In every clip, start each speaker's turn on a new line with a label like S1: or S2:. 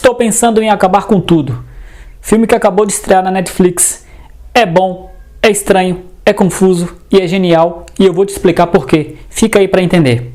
S1: Estou pensando em acabar com tudo. Filme que acabou de estrear na Netflix. É bom, é estranho, é confuso e é genial. E eu vou te explicar por quê. Fica aí para entender.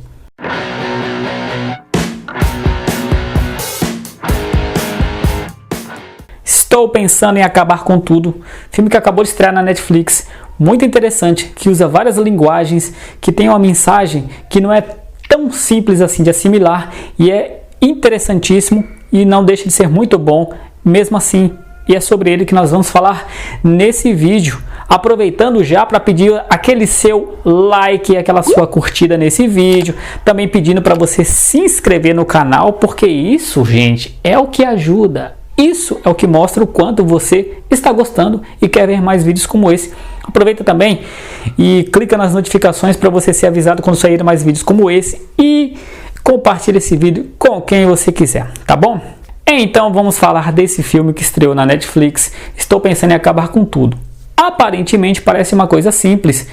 S1: Estou pensando em acabar com tudo. Filme que acabou de estrear na Netflix. Muito interessante, que usa várias linguagens, que tem uma mensagem que não é tão simples assim de assimilar e é interessantíssimo e não deixa de ser muito bom mesmo assim. E é sobre ele que nós vamos falar nesse vídeo. Aproveitando já para pedir aquele seu like, aquela sua curtida nesse vídeo. Também pedindo para você se inscrever no canal, porque isso, gente, é o que ajuda. Isso é o que mostra o quanto você está gostando e quer ver mais vídeos como esse. Aproveita também e clica nas notificações para você ser avisado quando saírem mais vídeos como esse. E compartilhe esse vídeo com quem você quiser, tá bom? Então vamos falar desse filme que estreou na Netflix. Estou pensando em acabar com tudo. Aparentemente parece uma coisa simples.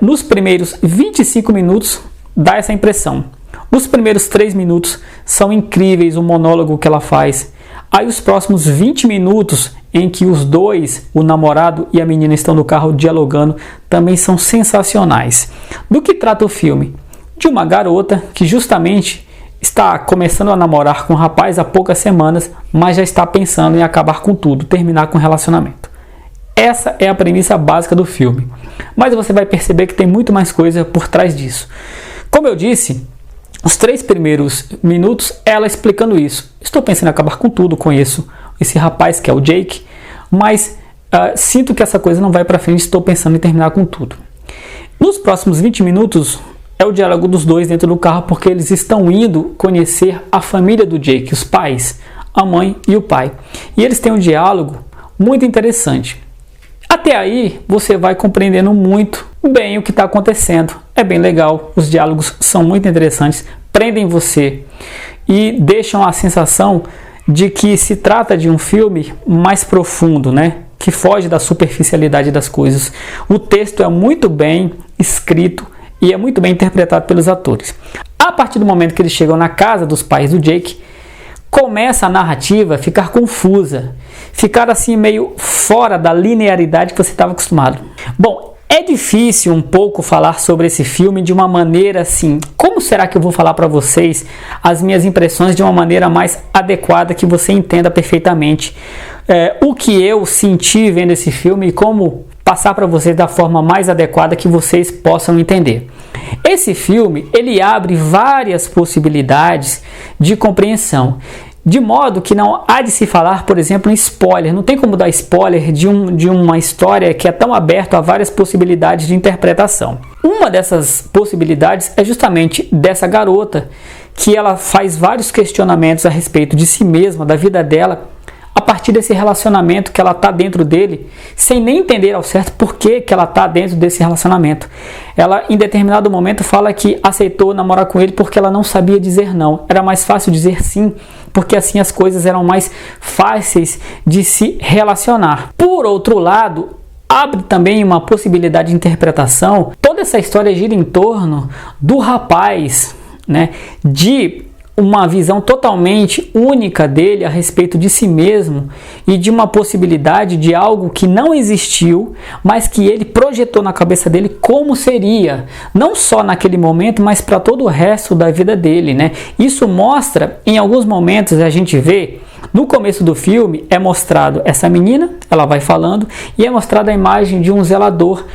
S1: Nos primeiros 25 minutos dá essa impressão. Os primeiros 3 minutos são incríveis, o monólogo que ela faz. Aí os próximos 20 minutos em que os dois, o namorado e a menina, estão no carro dialogando, também são sensacionais. Do que trata o filme? De uma garota que justamente está começando a namorar com um rapaz há poucas semanas, mas já está pensando em acabar com tudo, terminar com o relacionamento. Essa é a premissa básica do filme. Mas você vai perceber que tem muito mais coisa por trás disso. Como eu disse, os 3 primeiros minutos, ela explicando isso. Estou pensando em acabar com tudo, conheço esse rapaz que é o Jake, mas sinto que essa coisa não vai para frente, estou pensando em terminar com tudo. Nos próximos 20 minutos é o diálogo dos dois dentro do carro, porque eles estão indo conhecer a família do Jake, os pais, a mãe e o pai. E eles têm um diálogo muito interessante. Até aí você vai compreendendo muito bem o que está acontecendo. É bem legal, os diálogos são muito interessantes, prendem você e deixam a sensação de que se trata de um filme mais profundo, né? Que foge da superficialidade das coisas. O texto é muito bem escrito e é muito bem interpretado pelos atores. A partir do momento que eles chegam na casa dos pais do Jake, começa a narrativa a ficar confusa, ficar assim meio fora da linearidade que você estava acostumado. Bom, é difícil um pouco falar sobre esse filme de uma maneira assim. Como será que eu vou falar para vocês as minhas impressões de uma maneira mais adequada que você entenda perfeitamente o que eu senti vendo esse filme e como passar para vocês da forma mais adequada que vocês possam entender. Esse filme, ele abre várias possibilidades de compreensão, de modo que não há de se falar, por exemplo, em spoiler. Não tem como dar spoiler de uma história que é tão aberta a várias possibilidades de interpretação. Uma dessas possibilidades é justamente dessa garota, que ela faz vários questionamentos a respeito de si mesma, da vida dela, a partir desse relacionamento que ela está dentro dele, sem nem entender ao certo por que ela está dentro desse relacionamento. Ela, em determinado momento, fala que aceitou namorar com ele porque ela não sabia dizer não. Era mais fácil dizer sim, porque assim as coisas eram mais fáceis de se relacionar. Por outro lado, abre também uma possibilidade de interpretação. Toda essa história gira em torno do rapaz, né, de uma visão totalmente única dele a respeito de si mesmo e de uma possibilidade de algo que não existiu, mas que ele projetou na cabeça dele como seria, não só naquele momento, mas para todo o resto da vida dele, né? Isso mostra, em alguns momentos a gente vê, no começo do filme é mostrado essa menina, ela vai falando, e é mostrada a imagem de um zelador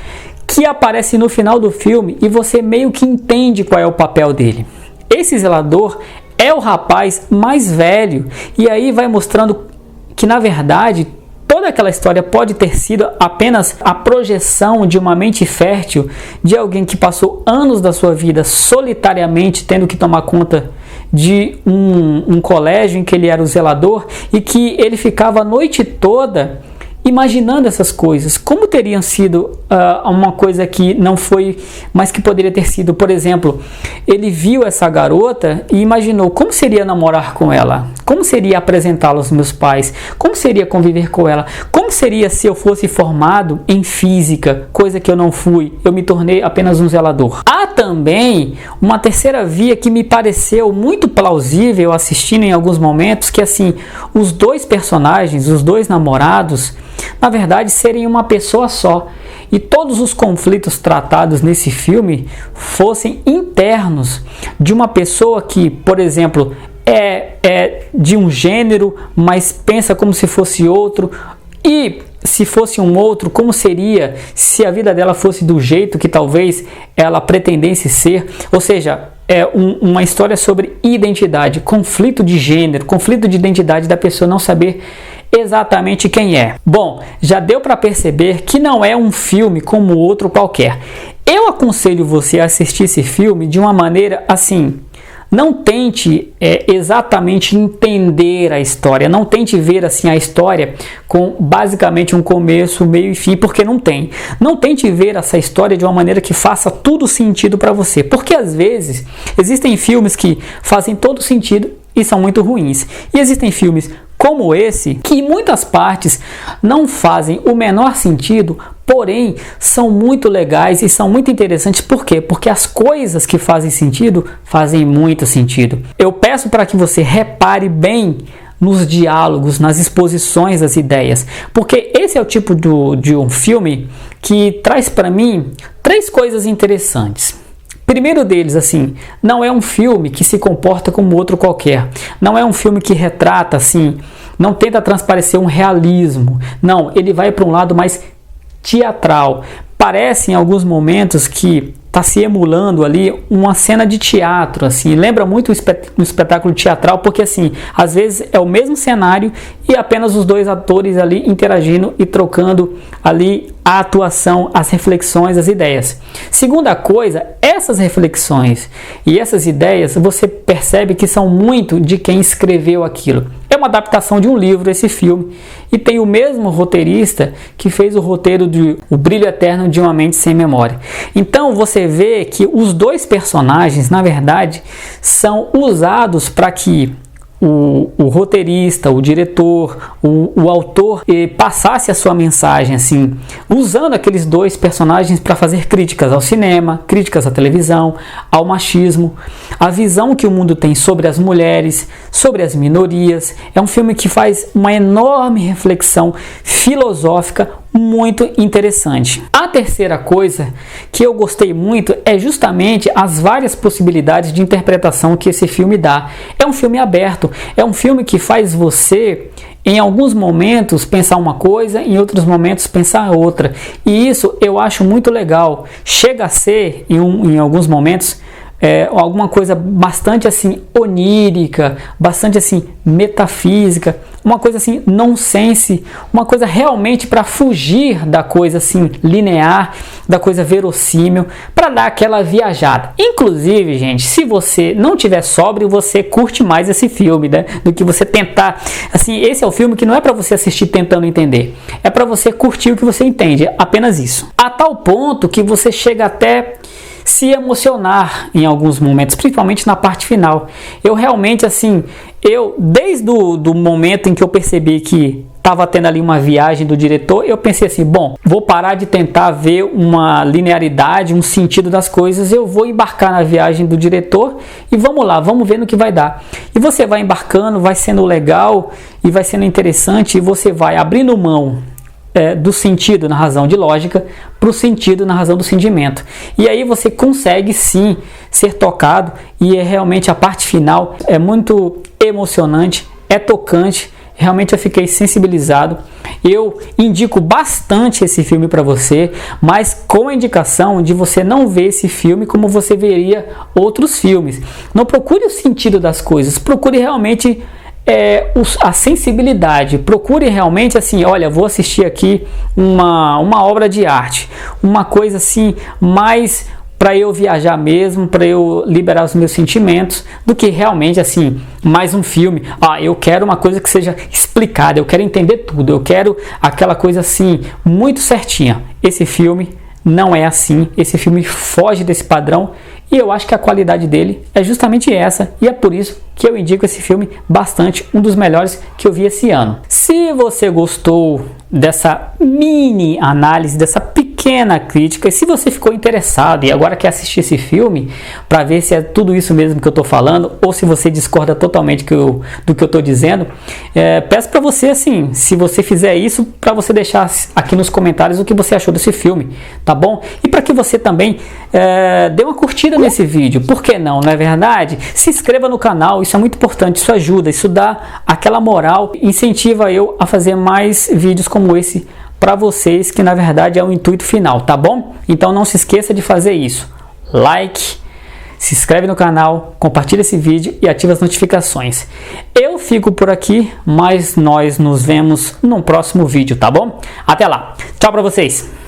S1: que aparece no final do filme e você meio que entende qual é o papel dele. Esse zelador é o rapaz mais velho, e aí vai mostrando que, na verdade, toda aquela história pode ter sido apenas a projeção de uma mente fértil de alguém que passou anos da sua vida solitariamente tendo que tomar conta de um colégio em que ele era o zelador e que ele ficava a noite toda imaginando essas coisas, como teriam sido uma coisa que não foi, mas que poderia ter sido, por exemplo, ele viu essa garota e imaginou como seria namorar com ela, como seria apresentá-la aos meus pais, como seria conviver com ela, como seria se eu fosse formado em física, coisa que eu não fui, eu me tornei apenas um zelador. Há também uma terceira via que me pareceu muito plausível assistindo em alguns momentos, que assim, os dois personagens, os dois namorados, na verdade serem uma pessoa só, e todos os conflitos tratados nesse filme fossem internos de uma pessoa que, por exemplo, é de um gênero, mas pensa como se fosse outro, e se fosse um outro, como seria se a vida dela fosse do jeito que talvez ela pretendesse ser. Ou seja, uma história sobre identidade, conflito de gênero, conflito de identidade da pessoa não saber exatamente quem é. Bom, já deu para perceber que não é um filme como outro qualquer. Eu aconselho você a assistir esse filme de uma maneira assim, não tente exatamente entender a história, não tente ver assim a história com basicamente um começo, meio e fim, porque não tem. Não tente ver essa história de uma maneira que faça tudo sentido para você, porque às vezes existem filmes que fazem todo sentido e são muito ruins, e existem filmes como esse, que em muitas partes não fazem o menor sentido, porém são muito legais e são muito interessantes. Por quê? Porque as coisas que fazem sentido, fazem muito sentido. Eu peço para que você repare bem nos diálogos, nas exposições das ideias, porque esse é o tipo de um filme que traz para mim 3 coisas interessantes. Primeiro deles, assim, não é um filme que se comporta como outro qualquer. Não é um filme que retrata, assim, não tenta transparecer um realismo. Não, ele vai para um lado mais teatral. Parece em alguns momentos que está se emulando ali uma cena de teatro, assim, lembra muito um espetáculo teatral, porque assim, às vezes é o mesmo cenário e apenas os dois atores ali interagindo e trocando ali a atuação, as reflexões, as ideias. Segunda coisa, essas reflexões e essas ideias, você percebe que são muito de quem escreveu aquilo. É uma adaptação de um livro esse filme, e tem o mesmo roteirista que fez o roteiro de O Brilho Eterno de uma Mente Sem Memória. Então você vê que os dois personagens, na verdade, são usados para que o roteirista, o diretor, o autor passasse a sua mensagem, assim, usando aqueles dois personagens para fazer críticas ao cinema, críticas à televisão, ao machismo, a visão que o mundo tem sobre as mulheres, sobre as minorias. É um filme que faz uma enorme reflexão filosófica muito interessante. A terceira coisa que eu gostei muito é justamente as várias possibilidades de interpretação que esse filme dá. É um filme aberto, é um filme que faz você, em alguns momentos, pensar uma coisa, em outros momentos pensar outra. E isso eu acho muito legal. Chega a ser, em alguns momentos, alguma coisa bastante assim onírica, bastante assim metafísica, uma coisa assim nonsense, uma coisa realmente para fugir da coisa assim linear, da coisa verossímil, para dar aquela viajada. Inclusive, gente, se você não tiver sóbrio, você curte mais esse filme, né, do que você tentar. Assim, esse é o filme que não é para você assistir tentando entender, é para você curtir o que você entende, apenas isso. A tal ponto que você chega até se emocionar em alguns momentos, principalmente na parte final. Eu realmente, assim, desde o momento em que eu percebi que estava tendo ali uma viagem do diretor, eu pensei assim, bom, vou parar de tentar ver uma linearidade, um sentido das coisas, eu vou embarcar na viagem do diretor e vamos lá, vamos ver no que vai dar. E você vai embarcando, vai sendo legal e vai sendo interessante, e você vai abrindo mão do sentido na razão de lógica para o sentido na razão do sentimento. E aí você consegue sim ser tocado, e realmente a parte final é muito emocionante, é tocante. Realmente eu fiquei sensibilizado. Eu indico bastante esse filme para você, mas com a indicação de você não ver esse filme como você veria outros filmes. Não procure o sentido das coisas, procure realmente a sensibilidade. Procure realmente assim, olha, vou assistir aqui uma obra de arte, uma coisa assim mais para eu viajar mesmo, para eu liberar os meus sentimentos, do que realmente assim, mais um filme. Eu quero uma coisa que seja explicada, eu quero entender tudo, eu quero aquela coisa assim, muito certinha. Esse filme não é assim, esse filme foge desse padrão e eu acho que a qualidade dele é justamente essa, e é por isso que eu indico esse filme bastante, um dos melhores que eu vi esse ano. Se você gostou dessa mini análise, dessa pequena crítica, e se você ficou interessado e agora quer assistir esse filme para ver se é tudo isso mesmo que eu estou falando, ou se você discorda totalmente do que eu estou dizendo, peço para você, assim, se você fizer isso, para você deixar aqui nos comentários o que você achou desse filme, tá bom? E para que você também dê uma curtida nesse vídeo, por que não é verdade? Se inscreva no canal, isso é muito importante, isso ajuda, isso dá aquela moral, incentiva eu a fazer mais vídeos como esse para vocês, que na verdade é o intuito final, tá bom? Então não se esqueça de fazer isso, like, se inscreve no canal, compartilha esse vídeo e ativa as notificações. Eu fico por aqui, mas nós nos vemos no próximo vídeo, tá bom? Até lá, tchau para vocês!